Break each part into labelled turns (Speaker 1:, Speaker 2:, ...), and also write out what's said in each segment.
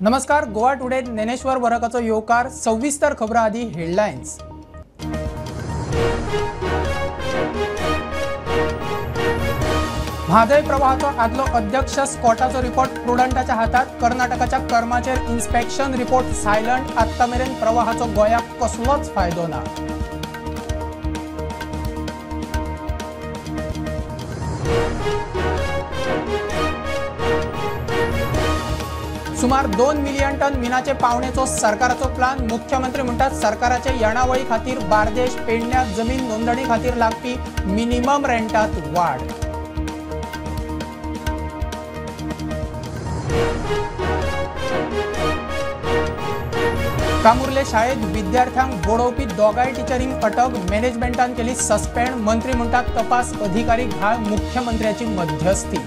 Speaker 1: नमस्कार, गोवा टुडे ज्ञानेश्वर वरकाचो येवकार. सविस्तर खबरां आदी हेडलायन्स. म्हादय प्रवाहाचो आदलो अध्यक्ष स्कॉटाचो रिपोर्ट प्रुडंटाच्या हातात. कर्नाटकाच्या कर्माचेर इन्स्पेक्शन रिपोर्ट सायलंट. आत्तामेरेन प्रवाहाचो गोंयाक कसलोच फायदो ना. सुमार 2 मिलियन टन मिनाचे पावणेचो सरकाराचो प्लान. मुख्यमंत्री म्हणतात सरकाराचे येणावळी खातीर बार्देश पेडण्यात जमीन नोंदणी खातीर लागपी मिनिमम रेंटात वाड. कामुर्ले शाळेत विद्यार्थ्यांक बोडोवपी दोगांय टिचरींक अटक. मॅनेजमेंटान केली सस्पेंड. मंत्री म्हणतात तपास अधिकारी घाळ. मुख्यमंत्र्याची मध्यस्थी.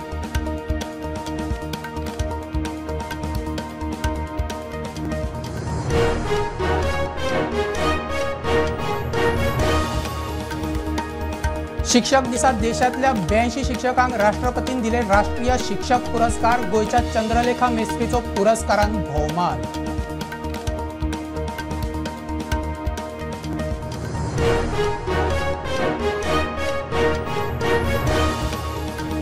Speaker 1: शिक्षक दिसा देशातल्या 82 शिक्षकांक राष्ट्रपतीन दिले राष्ट्रीय शिक्षक पुरस्कार. गोयच्या चंद्रलेखा मेस्त्रीचो पुरस्कारान भोवमान.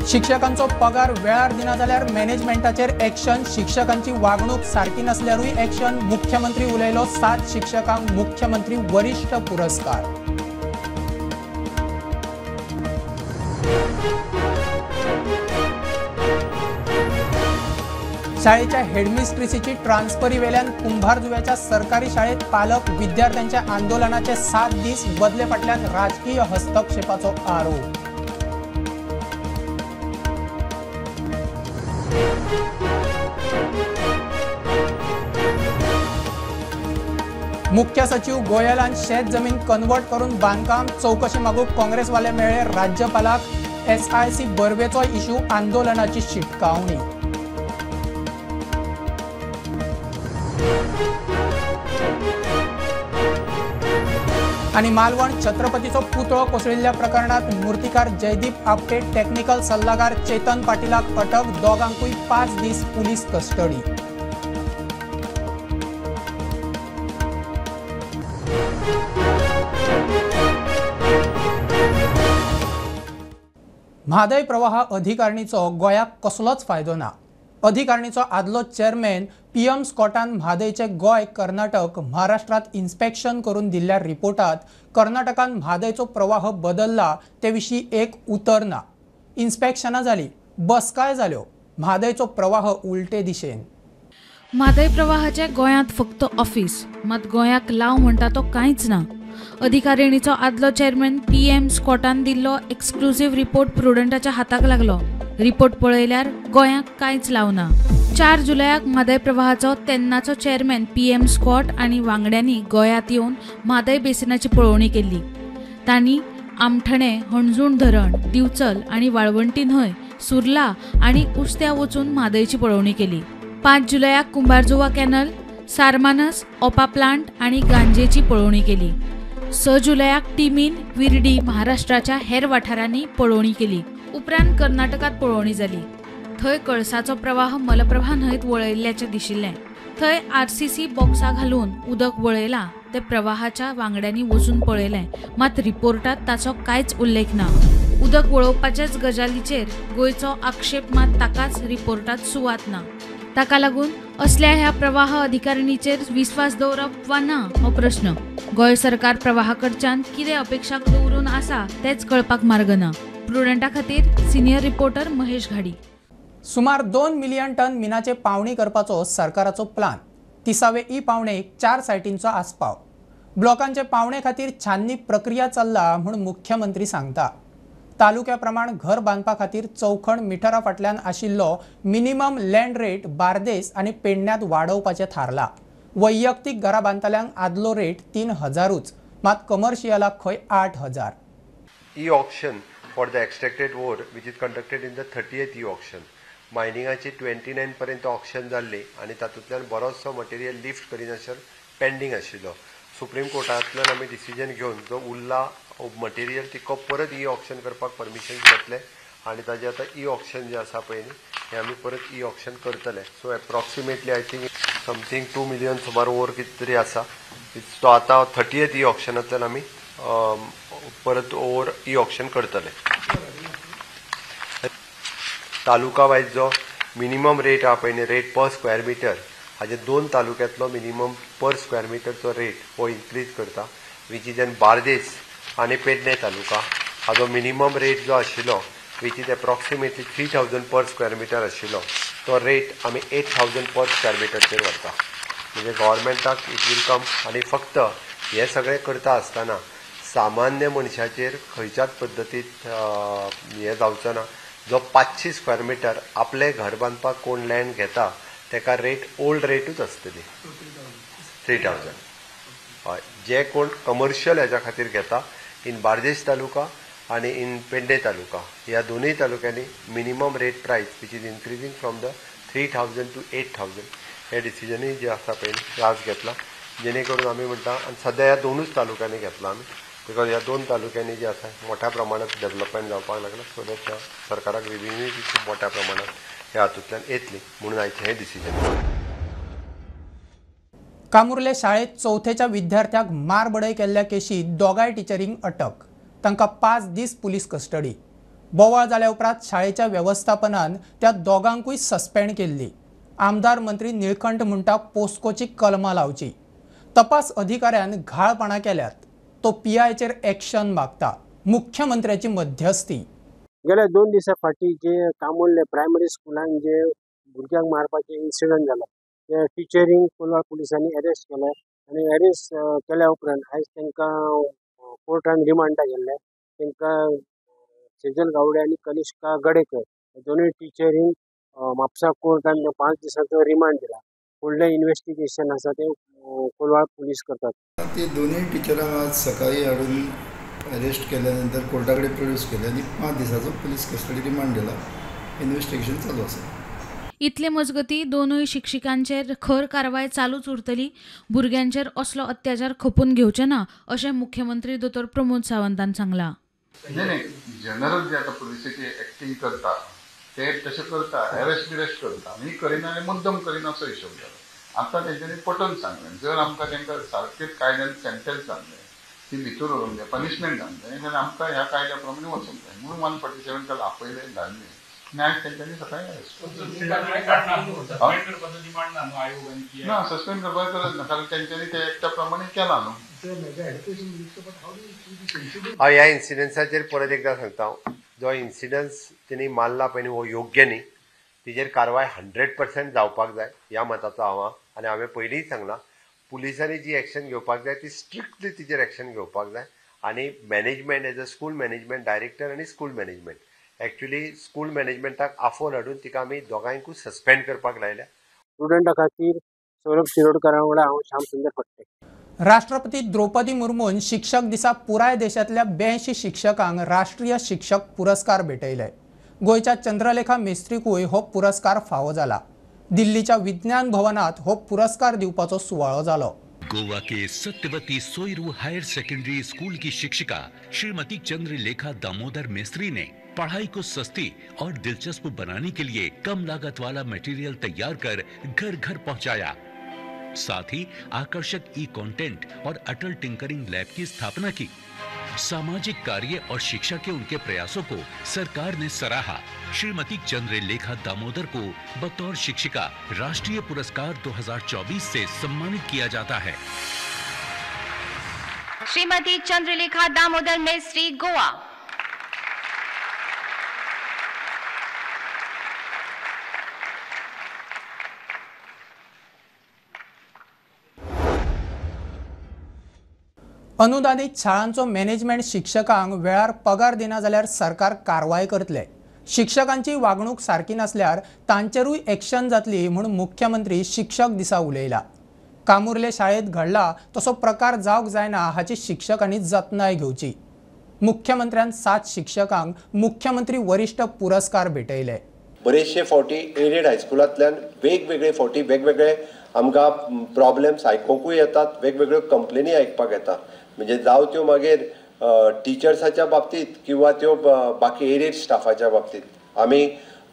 Speaker 1: शिक्षकांचो पगार वेळार दिना जाल्यार मॅनेजमेंटाचेर एक्शन. शिक्षकांची वागणूक सारखी नसल्यारूय एक्शन. मुख्यमंत्री उलयलो 7 शिक्षकांक मुख्यमंत्री वरिष्ठ पुरस्कार. शाळेच्या हेडमिस्ट्रेसीची ट्रान्सफरी वेल्यान कुंभारजुव्याच्या सरकारी शाळेत पालक. विद्यार्थ्यांच्या आंदोलनाचे 7 दीस. बदले फाटल्यान राजकीय हस्तक्षेपाचो आरोप. मुख्य सचिव गोयलान शेत जमीन कन्वर्ट करून बांदकाम. चौकशी मागूक काँग्रेसवाले मेळ्ळे राज्यपालाक. SIC बर्वेचो issue. आंदोलनाची शिटकावणी. आणि मालवण छत्रपतीचो पुतळो कोसळिल्ल्या प्रकरणात मूर्तिकार जयदीप आपटे टेक्निकल सल्लागार चेतन पाटीलाक अटक. दोगांकूय 5 दीस पुलीस कस्टडी. म्हादय प्रवाह अधिकारिणीचो गोंयाक कसलोच फायदो ना. अधिकारिणीचो आदलो चेअरमॅन PM स्कॉटान म्हादयचे गोंय, कर्नाटक, महाराष्ट्रात इन्स्पेक्शन करून दिल्ल्या रिपोर्टात कर्नाटकान म्हादयचो प्रवाह बदलला ते विशीं एक उतर ना. इन्स्पेक्शनां जाली, बसकाय जाल्यो. म्हादयचो प्रवाह उलटे दिशेन.
Speaker 2: म्हादय प्रवाहाचे गोंयांत फक्त ऑफिस, मात गोंयाक लाव म्हणटा तो कांयच ना. अधिकारिणीचो आदलो चेअरमॅन PM स्कॉटान दिल्लो एक्सक्लुझिव्ह रिपोर्ट प्रुडंटाच्या हाताक लागलो. रिपोर्ट पळयल्यार गोंयाक कांयच लावना. 4 जुलयाक म्हादय प्रवाहाचो तेन्नाचो चेअरमॅन PM स्कॉट आनी वांगड्यांनी गोंयांत येवन म्हादय बेसिनाची पळोवणी केल्ली. तांणी आमठणे, हणजूण धरण, दिवचल आनी वाळवंटी न्हंय, सुर्ला आनी उस्त्या वचून म्हादयची पळोवणी केली. 5 जुलयाक कुंभारजुवा कॅनल, सारमानस, ओपा प्लांट आनी गांजेची पळोवणी केली. 6 जुलयाक टिमीन, विर्डी, महाराष्ट्राच्या हेर वाठारांनी पळोवणी केली. उपरांत कर्नाटकात पळोवणी जाली. थंय कळसाचो प्रवाह मलप्रभा न्हंयत वळयल्ल्याचें दिशिल्लें. थंय RCC बॉक्सां घालून उदक वळयलां तें प्रवाहाच्या वांगड्यांनी वचून पळयलें, मात रिपोर्टात ताचो कांयच उल्लेख ना. उदक वळोवपाचेच गजालीचेर गोंयचो आक्षेप, मात ताकाच रिपोर्टात सुवात ना. ताका लागून असल्या ह्या प्रवाह अधिकारिणीचेर विस्वास दवरप वा ना हो प्रश्न. गोंय सरकार प्रवाहा कडच्यान कितें अपेक्षा दवरून आसा तेच कळपाक मार्ग ना. प्रुडंटा खातीर सिनियर रिपोर्टर महेश घाडी.
Speaker 1: सुमार 2 मिलियन टन मिनाचे पावणी करपाचो सरकाराचो प्लान. 30वे पावणेक 4 सायटींचो आस्पाव. ब्लॉकांचे पावणे खातीर छाननी प्रक्रिया चल्ला म्हूण मुख्यमंत्री सांगता. तालुक्या प्रमाण घर बांदपा खातीर चौखण मिटरा फाटल्यान आशिल्लो मिनिमम लँड रेट बार्देस आनी पेडण्यात वाडोवपाचें थारला. वैयक्तीक घरां बांदतल्यांक आदलो रेट 3000च, मात कमर्शियलाक खंय 8000.
Speaker 3: E-auction for the extracted ore which is conducted in the 30th e-auction. मायनिंगाची 29 पर्यंत ऑक्शन जाल्ली आनी तातूंतल्यान बरोचसो मटेरियल लिफ्ट करिनासर पेंडींग आशिल्लो. सुप्रीम कोर्टांतल्यान आमी डिसिजन घेवन जो उरला मटेरियल तिको परत E-auction करपाक परमिशन घेतले आनी ताजे आतां E-auction जे आसा पळय न्ही हे आमी परत ई ऑक्शन करतले. So approximately I think something 2 million सुमार ओवर कितें तरी आसा. तो आतां 30th ई ऑक्शनांतल्यान आमी परत ओवर ई ऑक्शन करतले. तालुका वायज जो मिनिमम रेट आहा पळय न्ही, रेट पर स्क्वेअर मिटर, हाजे 2 तालुक्यांतलो मिनिमम पर स्क्वेअर मिटरचो रेट हो इन्क्रीज करता. वीच इज इन बार्देस आनी पेडणे तालुका हाजो मिनिमम रेट जो आशिल्लो which is approximately 3000 per square metre आशिल्लो, तो रेट आमी 8000 पर स्क्वेअर मिटरचेर व्हरता. म्हणजे गव्हर्मेंटाक इट वील कम. आनी फक्त हे सगळें करता आसतना सामान्य मनशाचेर खंयच्याच पद्दतीत हे जावचो ना. जो 500 स्क्वेअर मिटर आपले घर बांदपाक कोण लँड घेता तेका रेट ओल्ड रेटूच आसतली 3000. हय, जे कोण कमर्शियल हेच्या खातीर घेता इन बार्देस तालुका आनी इन पेडणे तालुका ह्या दोनूय तालुक्यांनी minimum rate prices which is increasing from the 3000 to 8000 हे डिसिजनूय जे आसा पळय ते आज घेतला. जेणे करून आमी म्हणटा, आनी सद्या ह्या दोनूच तालुक्यांनी घेतला आमी, बिकॉज ह्या 2 तालुक्यांनी जे आसा मोठ्या प्रमाणात डेव्हलपमेंट जावपाक लागला. सो दॅट सरकाराक रेव्हेन्यू खूब मोठ्या प्रमाणात ह्या हातूंतल्यान येतली म्हणून आयचें हें डिसिजन.
Speaker 1: कामुर्ले शाळेत 4थेच्या विद्यार्थ्याक मारबडय केल्ल्या केशीत दोगांय टिचरींक अटक. तांकां 5 दीस पुलीस कस्टडी. बोवाळ जाल्या उपरांत शाळेच्या वेवस्थापनान त्या दोगांकूय सस्पेंड केल्ली. आमदार मंत्री निळकंठ म्हणटा पोस्कोची कलमां लावची. तपास अधिकाऱ्यान घाळपणां केल्यात. तो PIचेर एक्शन मागता. मुख्यमंत्र्याची मध्यस्थी.
Speaker 4: गेल्या 2 दिसा फाटीं जे कामुर्ले प्रायमरी स्कुलान जे भुरग्यांक मारपाचे इन्सिडंट जाला, ते टिचरींक कोलवा पुलिसांनी अरेस्ट केले आनी अरेस्ट केल्या उपरांत आयज तांकां कोर्टान रिमांडाक गेल्ले. तांकां सेजल गावडे आनी कनिष्का गडेकर दोनूय टिचरींक म्हापसा कोर्टान 5 दिसांचो रिमांड दिला. फुडलें इन्व्हेस्टिगेशन आसा ते कोलवा पुलीस करतात.
Speaker 5: ते दोनूय टिचरांक आज सकाळी हाडून अरेस्ट केल्यानंतर कोर्टाकडे प्रोड्यूस केले आनी 5 दिसाचो पुलीस कस्टडी रिमांड दिला. इन्व्हेस्टिगेशन चालू आसा.
Speaker 2: इतले मजगती दोनूय शिक्षिकांचेर खर कारवाय चालूच उरतली. भुरग्यांचेर असलो अत्याचार खपून घेवचे ना अशें मुख्यमंत्री दोतोर प्रमोद सावंतान सांगलां.
Speaker 6: नाही जनरल जे आता पुलिसाची ऍक्टिंग करता ते तशें करता, अरेस्ट करता आनी करिना आनी मुद्दम करिना असो हिशोब जालो. आतां तेंच्यांनी पटोवन सांगलें, जर आमकां तांकां सारकेंच कायद्यान सेंटेन्स जाल्लें, ती भितर व्हरूंक जाय, पनिशमेंट जावंक जाय, जाल्यार आमकां ह्या कायद्या प्रमाणे वचूंक जाय म्हणून 147 काल आपयले धाडले. न्याय तेंच्यांनी सकाळी ना सस्पेंड करपाक गरज ना, कारण तेंच्यांनी ते एक्टा प्रमाणे केला न्हू.
Speaker 3: हांव ह्या इन्सिडन्साचेर परत एकदां सांगता, जो इन्सिडन्स तेणी मारला पळय हो योग्य न्ही. तिजेर कारवाय 100% जावपाक जाय ह्या मताचो हांव आहा. आनी हांवें पयलींय सांगलां, पुलिसांनी जी एक्शन घेवपाक जाय ती स्ट्रिक्टली तिजेर एक्शन घेवपाक जाय. आनी management as a school management director आनी स्कूल मॅनेजमेंट एक्चुअली स्कूल मॅनेजमेंटाक आफोन हाडून तिका आमी दोगांयकूय सस्पेंड करपाक लायल्या.
Speaker 4: स्टुडंटा खातीर सौरभ शिरोडकरा वांगडा हांव श्याम सुंदर फडते.
Speaker 1: राष्ट्रपती द्रौपदी मुर्मून शिक्षक दिसा पुराय देशांतल्या 82 शिक्षकांक राष्ट्रीय शिक्षक पुरस्कार भेटयले. गोंयच्या चंद्रलेखा मेस्त्रीकूय हो पुरस्कार फावो जाला. दिल्लीच्या विज्ञान भवनात हो पुरस्कार दिवपाचो सुवाळो जालो.
Speaker 7: गोवा के सत्यवती सोयरू हायर सेकेंडरी स्कूल की शिक्षिका श्रीमती चंद्रलेखा दामोदर मिस्त्री ने पढ़ाई को सस्ती और दिलचस्प बनाने के लिए कम लागत वाला मटेरियल तैयार कर घर घर पहुंचाया. साथ ही आकर्षक ई कंटेंट और अटल टिंकरिंग लैब की स्थापना की. सामाजिक कार्य और शिक्षा के उनके प्रयासों को सरकार ने सराहा. श्रीमती चंद्रलेखा दामोदर को बतौर शिक्षिका राष्ट्रीय पुरस्कार 2024 से सम्मानित किया जाता है.
Speaker 8: श्रीमती चंद्रलेखा दामोदर मेस्त्री, गोवा.
Speaker 1: अनुदानित शाळांचो मॅनेजमेंट शिक्षकांक वेळार पगार दिना जाल्यार सरकार कारवाय करतले. शिक्षकांची वागणूक सारकी नसल्यार तांचेरूय एक्शन जातली म्हणून मुख्यमंत्री शिक्षक दिसा उलयला. कामुर्ले शाळेत घडला तसो प्रकार जावंक जायना हाची शिक्षकांनी जतनाय घेवची. मुख्यमंत्र्यान 7 शिक्षकांक मुख्यमंत्री वरिष्ठ पुरस्कार भेटयले.
Speaker 9: बरेचशे फावटी एडेड हायस्कुलांतल्यान वेगवेगळे फावटी वेगवेगळे आमकां प्रॉब्लेम्स आयकूंकूय येतात, वेगवेगळ्यो कंप्लेनी आयकपाक येता. म्हणजे जावं त्यो मागीर टिचर्साच्या बाबतींत किंवा त्यो बाकी एडेड स्टाफाच्या बाबतींत. आमी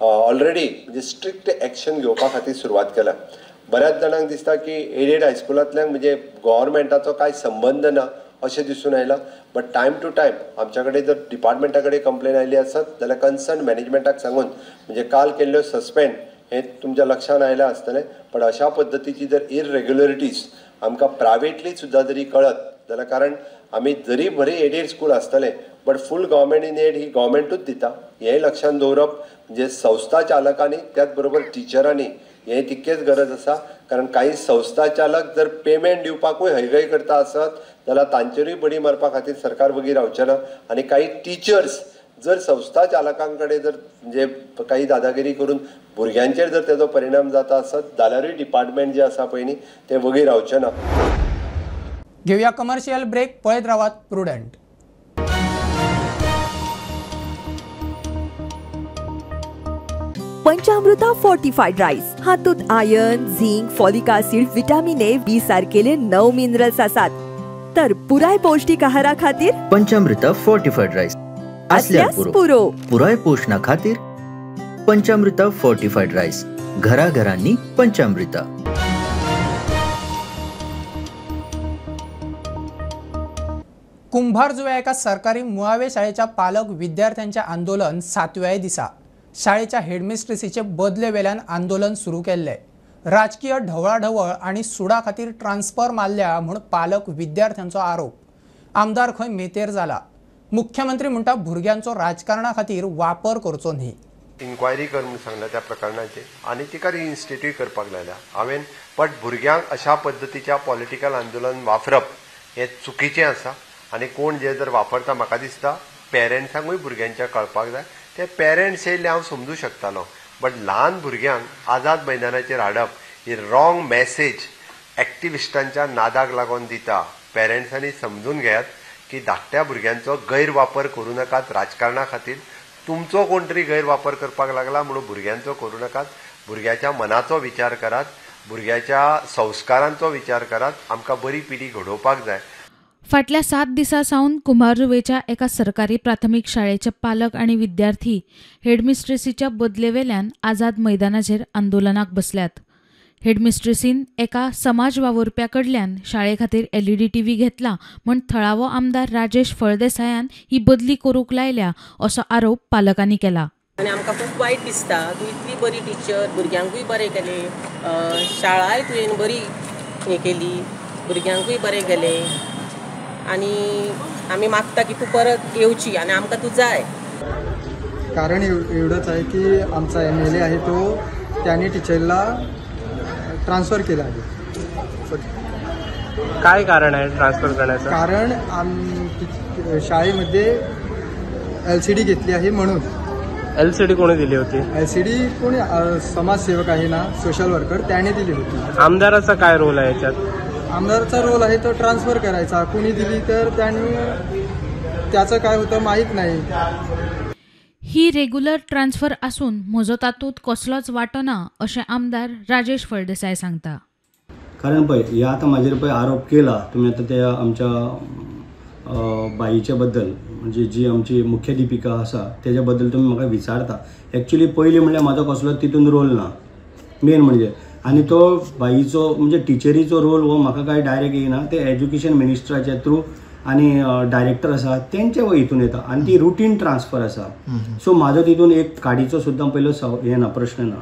Speaker 9: ऑलरेडी म्हणजे स्ट्रिक्ट एक्शन घेवपा खातीर सुरवात केल्या. बऱ्याच जाणांक दिसता की एडेड हायस्कुलांतल्यान म्हणजे गव्हर्मेंटाचो कांय संबंध ना अशें दिसून आयलां. बट टायम टू टायम आमच्या कडेन जर डिपार्टमेंटा कडेन कंप्लेन आयली आसत जाल्यार कन्सर्न मॅनेजमेंटाक सांगून म्हणजे काल केल्ल्यो सस्पेंड हे तुमच्या लक्षान आयलें आसतलें. पण अशा पद्दतीची जर इररेग्युलरिटीज आमकां प्रायवेटली सुद्दां जरी कळत जाल्यार, कारण आमी जरी बरी एडेड स्कूल आसतले but full government in aid ही गव्हर्मेंटूच दिता हें लक्षात दवरप. म्हणजे संस्था चालकांनी त्याच बरोबर टिचरांनी हे तितकेच गरज आसा. कारण काही संस्था चालक जर पेमेंट दिवपाकूय हयगय करता आसत जाल्यार तांचेरूय बडी मारपा खातीर सरकार वगीर रावचें ना. आनी काही टिचर्स जर संस्था चालकां कडेन जर म्हणजे काही दादागिरी करून भुरग्यांचेर जर तेजो परिणाम जाता आसत जाल्यारूय डिपार्टमेंट जे आसा पळय न्ही ते वगीर रावचें ना.
Speaker 1: घेऊया कमर्शियल ब्रेक. पळयत रावात प्रुडंट.
Speaker 10: पंचामृता फोर्टिफाईड राईस हातूंत iron, zinc, folic acid, vitamin A, B सारकेले 9 मिनरल्स आसात. तर पुराय पौष्टिक आहारा खातीर
Speaker 11: पंचामृता फोर्टिफाईड राईस असल्यास पुरो पुराय पोषणा खातीर पंचामृता फोर्टिफाईड राईस. घराघरांनी पंचामृता.
Speaker 1: कुंभारजुव्या एका सरकारी मुळावे शाळेच्या पालक विद्यार्थ्यांचे आंदोलन 7व्या दिसा. शाळेच्या हेडमिस्ट्रेसीचे बदले वेल्यान आंदोलन सुरू केल्ले. राजकीय ढवळाढवळ आणि सुडा खातीर ट्रान्सफर मारल्या म्हूण पालक विद्यार्थ्यांचो आरोप. आमदार खंय मेतेर जाला. मुख्यमंत्री म्हणटा भुरग्यांचो राजकारणा खातीर वापर करचो न्ही.
Speaker 3: इन्क्वायरी कर म्हणून सांगला त्या प्रकरणाचे आनी तिका रिइन्स्टिट्यूट करपाक लायल्या हांवें. बट भुरग्यांक अशा पद्दतीच्या पॉलिटिकल आंदोलन वापरप हें चुकीचें आसा. आनी कोण जे जर वापरता म्हाका दिसता पेरंट्सांकूय भुरग्यांच्या कळपाक जाय. ते पेरंट्स येयले हांव समजूं शकतालो. बट ल्हान भुरग्यांक आझाद मैदानाचेर हाडप ही रॉंग मॅसेज एक्टिविस्टांच्या नादाक लागून दिता. पेरंट्सांनी समजून घेयात की धाकट्या भुरग्यांचो गैरवापर करूं नाकात राजकारणा खातीर. तुमचो कोण तरी गैरवापर करपाक लागला म्हणून भुरग्यांचो करूं नाकात. भुरग्याच्या मनाचो विचार करात, भुरग्याच्या संस्कारांचो विचार करात. आमकां बरी पिढी घडोवपाक जाय.
Speaker 2: फाटल्या 7 दिसा सावन कुंभारजुवेच्या एका सरकारी प्राथमीक शाळेचे पालक आणि विद्यार्थी हेडमिस्ट्रेसीच्या बदलेवेल्यान आझाद मैदानाचेर आंदोलनाक बसल्यात. हेडमिस्ट्रेसीन एका समाज वावुरप्या कडल्यान शाळे खातीर LED TV घेतला म्हूण थळावो आमदार राजेश फळदेसायान ही बदली करूंक लायल्या असो आरोप पालकांनी केला.
Speaker 12: आनी आमकां खूब वायट दिसता. तूं इतली बरी टिचर, भुरग्यांकूय बरें केलें, शाळाय तुवें बरी हें केली, भुरग्यांकूय बरें केलें. आणि आम्ही मागता की तू परत येवची आणि आमकां तू जाय.
Speaker 13: कारण एवढंच आहे की आमचा MLA आहे तो त्याने टीचरला ट्रान्सफर केला आहे.
Speaker 14: काय कारण आहे ट्रान्सफर करण्याचं?
Speaker 13: कारण शाळेमध्ये LCD घेतली आहे म्हणून.
Speaker 14: LCD कोणी दिली होती?
Speaker 13: LCD कोणी समाजसेवक आहे ना, सोशल वर्कर, त्याने दिली होती.
Speaker 14: आमदाराचा काय रोल आहे याच्यात?
Speaker 13: आमदारचा रोल आहे तो ट्रान्सफर करायचा. कुणी दिली तर त्यांनी त्याचं काय होतं माहीत नाही.
Speaker 2: ही रेग्युलर ट्रान्सफर आसून म्हजो तातूंत कसलोच वांटो ना अशें आमदार राजेश फळदेसाय सांगता.
Speaker 15: कारण पळय हे आतां म्हाजेर पळय आरोप केला तुमी आतां त्या आमच्या बाईच्या बद्दल म्हणजे जी आमची मुख्याध्यापिका आसा तेज्या बद्दल तुमी म्हाका विचारता. एक्चुली पयलीं म्हणल्यार म्हाजो कसलोच तितून रोल ना मेन म्हणजे. आणि तो बाईचो म्हणजे टिचरीचो रोल हो म्हाका काय डायरेक्ट येना. ते एज्युकेशन मिनिस्टराच्या थ्रू आणि डायरेक्टर आसा तेंच्या हितून येता आणि ती रुटीन ट्रान्सफर आसा. सो म्हाजो तितून एक काडीचो सुद्दां पयलो हे ना, प्रश्न ना.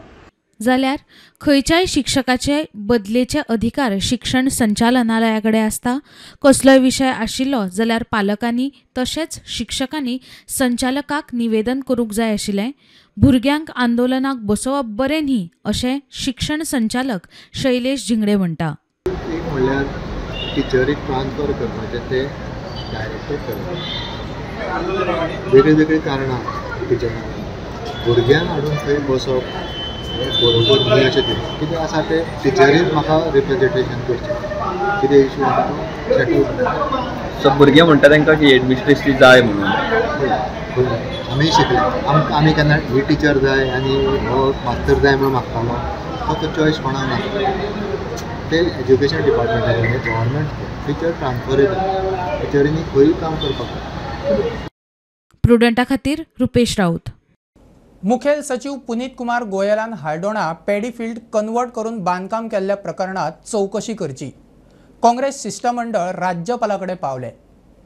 Speaker 2: जाल्यार खंयच्याय शिक्षकाचे बदलेचे अधिकार शिक्षण संचालनालया कडेन आसता. कसलोय विशय आशिल्लो जाल्यार पालकांनी तशेंच शिक्षकांनी संचालकाक निवेदन करूंक जाय आशिल्लें. भुरग्यांक आंदोलनाक बसोवप बरें न्ही अशें शिक्षण संचालक शैलेश जिंगडे म्हणटा.
Speaker 16: एक म्हणल्यार टिचरीक ट्रान्सफर करपाचें ते डायरेक्टर करतात. वेगळी वेगळी कारणां टिचरांक भुरग्यांक हाडून थंय बसप बरोबर न्ही अशें कितें आसा ते टिचरीन म्हाका रिप्रेजेंटेशन करचें. कितें इश्यू आसा तो सेटल करचो.
Speaker 14: सो भुरगे म्हणटा तांकां की एडमिनिस्ट्रेशन जाय म्हणून.
Speaker 16: आमी शिकले आमी केन्ना ही टीचर जाय आनी हो मास्तर जाय म्हणून मागतालो. तो चॉयस कोणाक ना. ते एज्युकेशन डिपार्टमेंटाचे गव्हर्मेंट टीचर ट्रान्सफर टिचरींनी खंयूय काम करपाक.
Speaker 2: प्रुडंटा खातीर रुपेश राऊत.
Speaker 1: मुखेल सचिव पुनीत कुमार गोयलान हार्डोणा पॅडी फील्ड कन्वर्ट करून बांधकाम केल्ल्या प्रकरणात चौकशी करची. काँग्रेस शिष्टमंडळ राज्यपालाकडे पावले.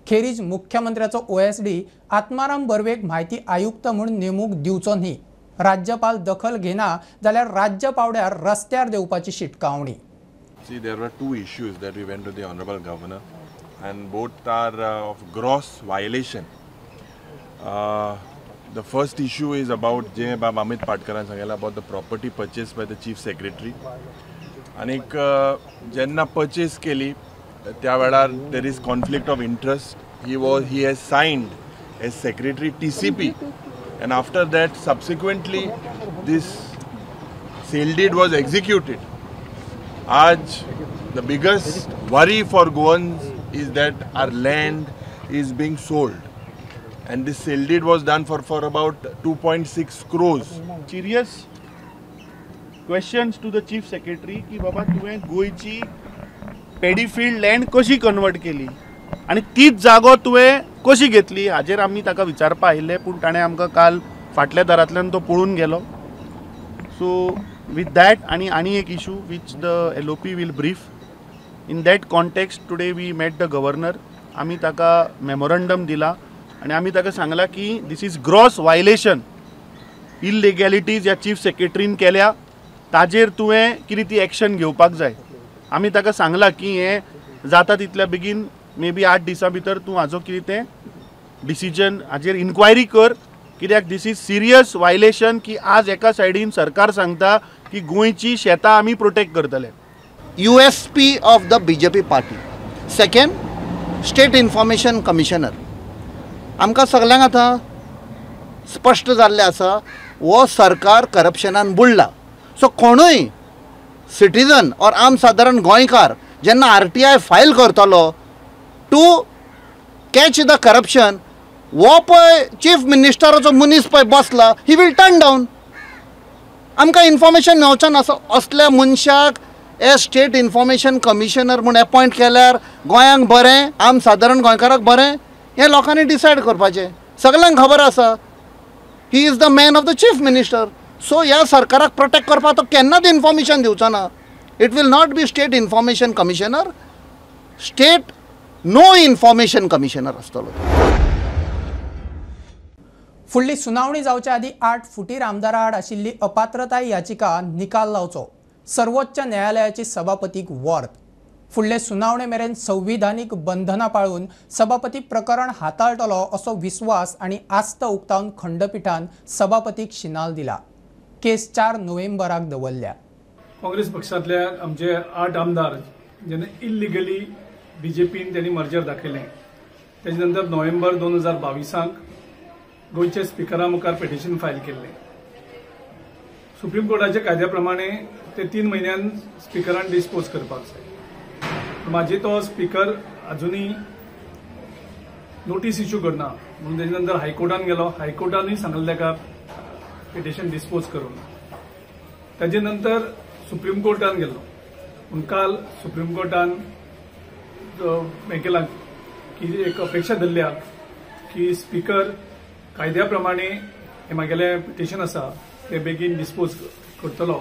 Speaker 1: खेरीज मुख्यमंत्र्याचो OSD आत्माराम बर्वेक म्हायती आयुक्त म्हणून नेमूक दिवचो न्ही. राज्यपाल दखल घेना जाल्यार राज्य पावड्यार रस्त्यार देवपाची शिटकावणी.
Speaker 17: See, there were two issues that we went to the Honorable Governor, and both are of gross violation. The first issue is about जे Amit Patkaran सांगला about the property purchased by the Chief Secretary. आणि ज्यांना purchase केली त्या वेळार there is conflict of interest. He has signed as Secretary TCP, and after that subsequently this sale deed was executed. आज the biggest worry for Goans is that our land is being sold, and this sale deed was done for about 2.6 crores.
Speaker 18: Serious questions to the Chief Secretary की बाबा तुवें गोयची paddy field land कशी convert केली आणि तीच जागो तुवें कशी घेतली हाजेर आमी ताका विचारपा आयिल्ले, पूण ताणें आमकां काल फाटल्या दारांतल्यान तो पळून गेलो. सो with that आणि एक issue which the LOP will brief. In that context today we met the governor. आमी ताका memorandum दिला आणि आमी ताका सांगला की this is gross violation. illegalities या चीफ सेक्रेटरीन केल्या ताजेर तुवें कितें ती एक्शन घेवपाक जाय. आमी ताका सांगला की हे जाता तितल्या बेगीन मे बी 8 दिसां भितर तूं हाजो कितें तें डिसिजन हाजेर इन्क्वायरी कर, कित्याक दिस इज सिरियस वायलेशन की आज एका सायडीन सरकार सांगता की गोंयची शेतां आमी प्रोटेक्ट करतले.
Speaker 19: USP of the BJP party. Second, State Information Commissioner. आमकां सगळ्यांक आतां स्पश्ट जाल्लें आसा हो सरकार करप्शनान बुडला. सो कोणूय सिटीजन और आम सादारण गोंयकार जेन्ना RTI फायल करतलो टू कॅच द करप्शन, वो पळय चीफ मिनिस्टराचो मनीस पळय बसला, ही वील टर्न डावन. आमकां इन्फॉर्मेशन मेळचें आसा असल्या मनशाक एज स्टेट इन्फॉर्मेशन कमिशनर म्हूण अपॉयंट केल्यार गोंयांक बरें, आम सादारण गोंयकाराक बरें, हें लोकांनी डिसायड करपाचें. सगळ्यांक खबर आसा he is the man of the chief minister. So ह्या सरकाराक प्रोटेक्ट करपाक तो केन्नाच इन्फॉर्मेशन दिवचो ना. It will not be state information commissioner, state no information commissioner आसतलो.
Speaker 1: फुडली सुनावणी जावच्या आदी 8 फुटीर आमदारा आड आशिल्ली अपात्रताय याचिका निकाल लावचो सर्वोच्च न्यायालयाची सभापतीक वर्त. फुडले सुनावणे मेरेन संविधानीक बंधनां पाळून सभापती प्रकरण हाताळटलो असो विस्वास आनी आस्त उक्तावन खंडपीठान सभापतीक शिनाल दिला. केस 4 नोव्हेंबराक दवरल्या.
Speaker 20: काँग्रेस पक्षांतले आमचे 8 आमदार जेन्ना इल्लिगली BJPन त्यांनी मर्जर दाखयलें, तेजे नंतर नोव्हेंबर 2022 गोंयचे स्पिकरा मुखार पिटिशन फायल केल्लें. सुप्रीम कोर्टाच्या कायद्या प्रमाणे ते 3 म्हयन्यान स्पिकरान डिस्पोज करपाक जाय. माझे तो स्पीकर अजूनही नोटीस इश्यू करना म्हणून तेजे नंतर हायकोर्टान गेलो. हायकोर्टानूय सांगलें ताका पिटिशन डिस्पोज करून. ताजे नंतर सुप्रीम कोर्टान गेलो. पूण काल सुप्रीम कोर्टान हें केलां की एक अपेक्षा धरल्या की स्पीकर कायद्या प्रमाणे हे म्हागेलें पिटिशन आसा ते बेगीन डिस्पोज करतलो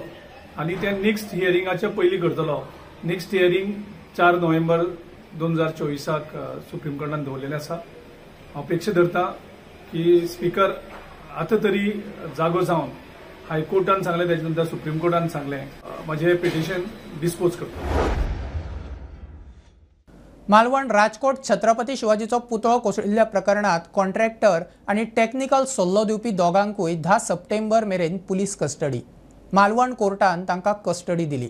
Speaker 20: आनी ते नेक्स्ट हियरिंगाच्या पयलीं करतलो. नेक्स्ट हियरिंग 4 नोव्हेंबर 2024 सुप्रीम कोर्टान दवरलेलें आसा. हांव अपेक्षा धरता की स्पीकर आतां तरी जागो जावन हायकोर्टान सांगलें तेजे नंतर सुप्रीम कोर्टान सांगलें म्हजें पिटिशन डिस्पोज करता.
Speaker 1: मालवण राजकोट छत्रपती शिवाजीचो पुतळो कोसळिल्ल्या प्रकरणात कॉन्ट्रॅक्टर आणि टेक्निकल सल्लो दिवपी दोगांकूय 10 सप्टेंबर मेरेन पुलीस कस्टडी. मालवण कोर्टान तांकां कस्टडी दिली.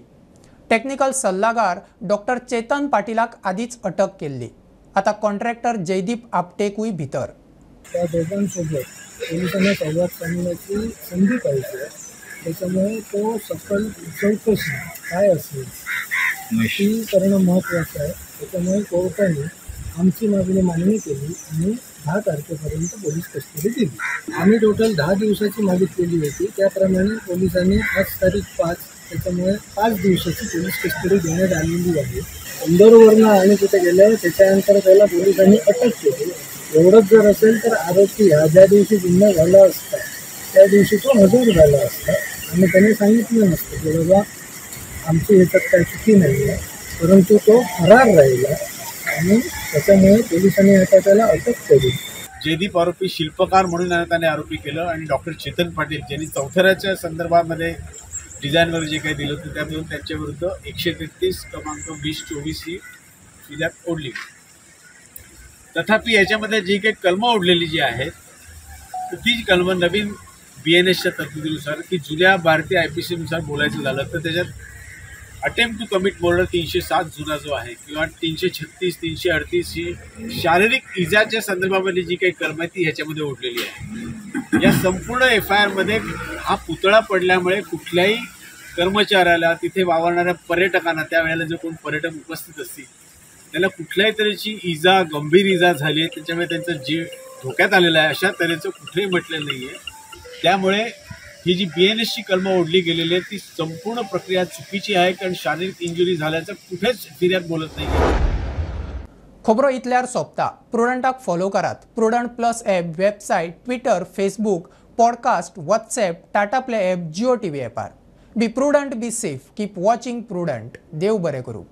Speaker 1: टेक्निकल सल्लागार डॉक्टर चेतन पाटीलाक आदीच अटक केल्ली. आता कॉन्ट्रॅक्टर जयदीप आपटेकूय भितर.
Speaker 21: त्या दोघांसोबत पोलिसांना संवाद साधण्याची संधी पाहिजे. त्याच्यामुळे तो सखोल चौकशी काय असेल ती करणं महत्त्वाचं आहे. त्याच्यामुळे कोर्टाने आमची मागणी मान्य केली आणि 10 तारखेपर्यंत पोलीस कस्टडी दिली. आम्ही टोटल 10 दिवसाची मागितलेली होती, त्याप्रमाणे पोलिसांनी आज तारीख 5, त्याच्यामुळे 5 दिवसाची पोलीस कस्टडी देण्यात आलेली आहे. इंदोरवरनं आणि कुठे गेलं त्याच्यानंतर त्याला पोलिसांनी अटक केली. एवढंच जर असेल तर आरोपी हा ज्या दिवशी गुन्हा झाला असता त्या दिवशी तो हजर झाला असता आणि त्याने सांगितलं नसतं की बाबा आमची ह्याच्यात काही चुकी नाही आहे, परंतु तो फरार राहिला आणि त्याच्यामुळे पोलिसांनी आता त्याला अटक केली.
Speaker 5: जयदीप आरोपी शिल्पकार म्हणून त्याने आरोपी केलं आणि डॉक्टर चेतन पाटील ज्यांनी चौथऱ्याच्या संदर्भामध्ये डिझाईनवर जे काही दिलं होतं त्यातून त्यांच्याविरुद्ध 133/2024 ही फिर्याद ओढली. तथापि याच्यामध्ये जी काही कलमं ओढलेली जी आहेत तर ती कलमं नवीन BNSच्या तरतुदीनुसार की जुन्या भारतीय IPCनुसार बोलायचं झालं तर त्याच्यात अटेम्प्ट टू कमिट मर्डर 307 जुना जो आहे किंवा 336, 338 ही शारीरिक इजाच्या संदर्भामध्ये जी काही कलम आहे ती ह्याच्यामध्ये ओढलेली आहे. या संपूर्ण FIR मध्ये हा पुतळा पडल्यामुळे कुठल्याही कर्मचाऱ्याला तिथे वावरणाऱ्या पर्यटकांना त्यावेळेला जे कोण पर्यटक उपस्थित असतील त्याला कुठल्याही तऱ्हेची इजा गंभीर इजा झाली आहे त्याच्यामुळे त्यांचा जीव धोक्यात आलेला आहे अशा तऱ्हेचं कुठेही म्हटलेलं नाही आहे. त्यामुळे ही जी BNSची कलमं ओढली गेलेली आहे ती संपूर्ण प्रक्रिया चुकीची आहे कारण शारीरिक इंजुरी झाल्याचं कुठेच फिर्याद बोलत नाही.
Speaker 1: खोबरो इतल्यार सोंपता. प्रुडंटाक फॉलो करात. Prudent plus app website, Twitter, Facebook, podcast, WhatsApp, Tata play app, Jio TV ॲपार. Be Prudent, be safe. Keep watching Prudent. देव बरें करूं.